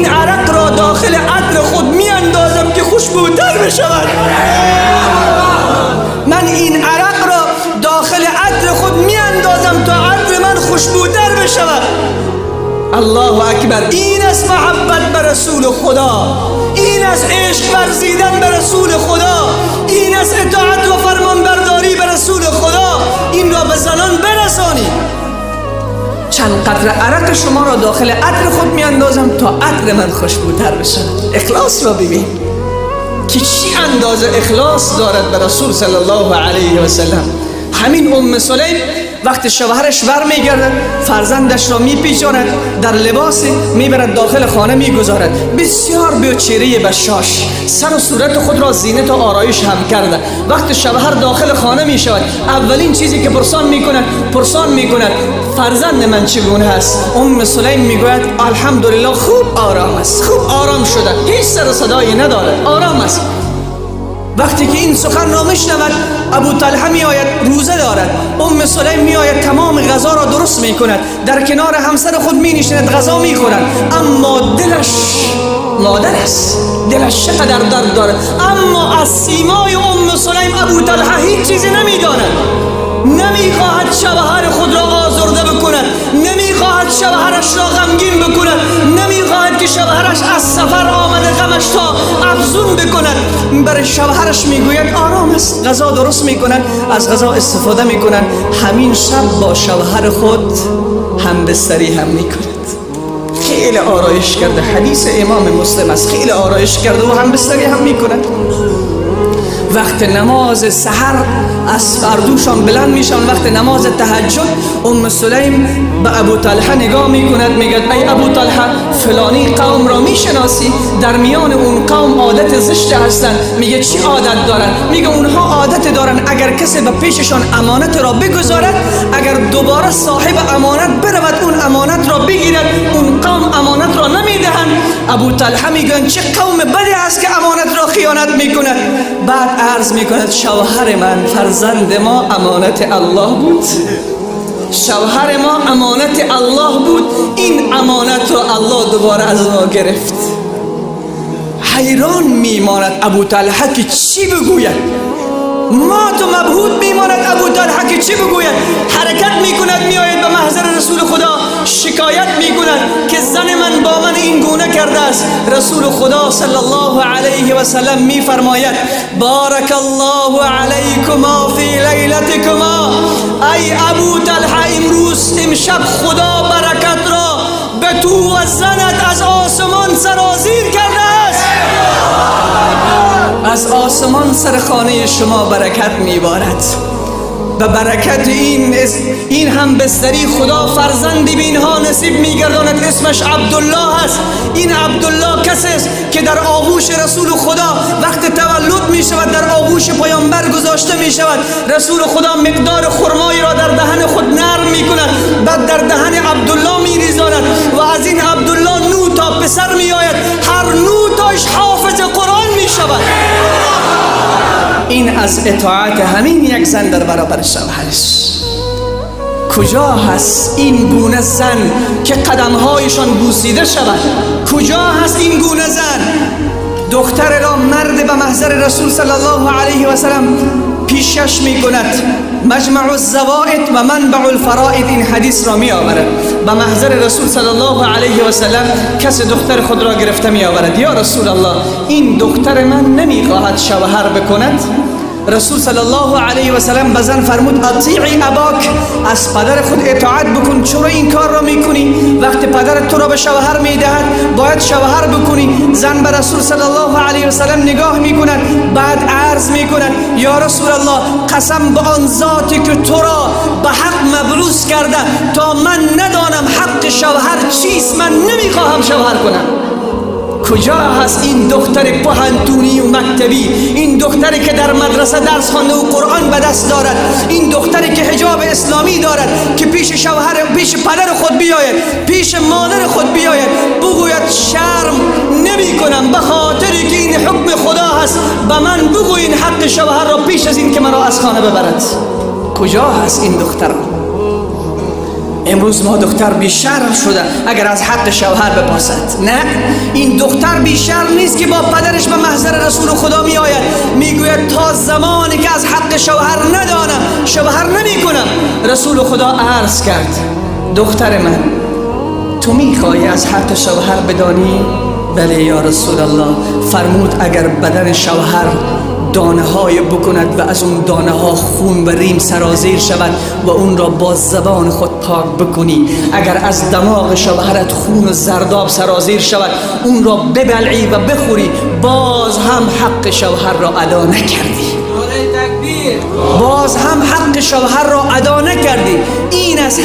این عرق را داخل عطر خود می اندازم که خوشبوتر بشود. من این عرق را داخل عطر خود می اندازم تا عطر من خوشبوتر بشود. الله اکبر. این است محبت به رسول خدا، این است عشق ورزیدن به رسول خدا، این است اطاعت و فرمان برداری به رسول خدا. این را به زنان برسانی. چند قطره عرق شما را داخل عطر خود می اندازم تا عطر من خوشبوتر بشه. اخلاص را ببین که چی اندازه اخلاص دارد به رسول صلی الله علیه و سلم. همین ام سلیم وقتی شوهرش برمیگردد فرزندش را میپیچاند، در لباس میبرد داخل خانه میگذارد، بسیار به چهره بشاش، سر و صورت خود را زینت و آرایش هم کرده. وقتی شوهر داخل خانه میشود اولین چیزی که پرسان میکند فرزند من چگونه است؟ ام سلیم میگوید الحمدلله خوب آرام است، خوب آرام شده، هیچ سر و صدایی ندارد، آرام است. وقتی که این سخن را میشنود ابو طلحه می آید روزه دارد، ام سلیم می آید تمام غذا را درست می کند، در کنار همسر خود می نشیند غذا می خورد، اما دلش مادر است، دلش چقدر درد دارد. اما از سیمای ام سلیم ابو طلحه هیچ چیزی نمی داند. نمی خواهد شوهر خود را آزرده بکند، نمی خواهد شوهرش را غمگین بکند، نمی خواهد که شوهرش از سفر آمده غمش تا افزون بکند. برای شوهرش میگوید آرام است، غذا درست میکند، از غذا استفاده میکند. همین شب با شوهر خود هم بستری هم میکند. خیلی آرایش کرده، حدیث امام مسلم است، خیلی آرایش کرده و هم بستری هم میکند. وقت نماز سحر از فردوشان بلند میشن، وقت نماز تهجد ام سلیم به ابو طلحه نگاه میکند، میگه ای ابو طلحه فلانی قوم را میشناسی؟ در میان اون قوم عادت زشت هستن. میگه چی عادت دارن؟ میگه اونها عادت دارن اگر کسی به پیششان امانت را بگذارد، اگر دوباره صاحب امانت برود اون امانت را بگیرد، اون قوم امانت را نمیدهند. ابو طلحه میگن چه قوم بدی است که امانت را خیانت میکند. بعد عرض میکند شوهر من فرزند ما امانت الله بود، شوهر ما امانت الله بود، این امانت را الله دوباره از ما گرفت. حیران میماند ابو طلحه که چی بگوید، ما تو مبهوت میماند ابو طلحه که چی بگوید. حرکت میکند میآید به محضر رسول خدا، شکایت میکند که زن من با من این گونه کرده است. رسول خدا صلی الله علیه و سلم میفرماید بارک الله علیکما فی لیلتکما. ای ابو طلحه امشب خدا برکت را به تو و زنت از آسمان سرازیر کرده است. از آسمان سر خانه شما برکت میبارد. به برکت این هم بستری خدا فرزندی به اینها نصیب میگرداند، اسمش عبدالله است. این عبدالله کسی است که در آغوش رسول خدا وقت تولد می شود در آغوش پیامبر گذاشته می شود. رسول خدا مقدار خرمایی را در دهن خود نرم می کند، بعد در دهن عبدالله می ریزاند و از این عبدالله نو تا پسر می آید، هر نو تاش حافظ قرآن می شود. این از اطاعت همین یک زن در برابر شوهرش. کجا هست این گونه زن که قدمهایشان بوسیده شود؟ کجا هست این گونه زن؟ دختر را مرد به محضر رسول صلی الله علیه و سلم پیشش می کند. مجمع الزوائد و منبع الفرائد این حدیث را می آورد. به محضر رسول صلی الله علیه و سلم کس دختر خود را گرفته می آورد. یا رسول الله، این دختر من نمی خواهد شوهر بکند. رسول صلی الله علیه و سلم به زن فرمود اطیعی اباک، از پدر خود اطاعت بکن. چرا این کار را میکنی؟ وقتی پدرت تو را به شوهر میدهد باید شوهر بکنی. زن به رسول صلی الله علیه و سلم نگاه میکند، بعد عرض میکند یا رسول الله، قسم به آن ذاتی که تو را به حق مبعوث کرده تا من ندانم حق شوهر چیست، من نمیخواهم شوهر کنم. کجا هست این دختر پهنتونی و مکتبی، این دختری که در مدرسه درس خوانده و قرآن به دست دارد، این دختری که حجاب اسلامی دارد که پیش شوهر، پیش پدر خود بیاید، پیش مادر خود بیاید بگوید شرم نمی کنم به خاطری که این حکم خدا هست، به من بگو این حق شوهر را پیش از این که مرا از خانه ببرد. کجا هست این دختر؟ امروز ما دختر بیشرم شده اگر از حق شوهر بپرسد. نه، این دختر بیشرم نیست که با پدرش به محضر رسول خدا می آید میگوید تا زمانی که از حق شوهر ندانم شوهر نمی کنم. رسول خدا عرض کرد دختر من تو میخواهی از حق شوهر بدانی؟ بله یا رسول الله. فرمود اگر بدن شوهر دانه های بکند و از اون دانه ها خون و ریم سرازیر شود و اون را با زبان خود پاک بکنی، اگر از دماغ شوهرت خون و زرداب سرازیر شود اون را ببلعی و بخوری، باز هم حق شوهر را ادا نکردی. باز هم حق شوهر را ادا نکردی. این است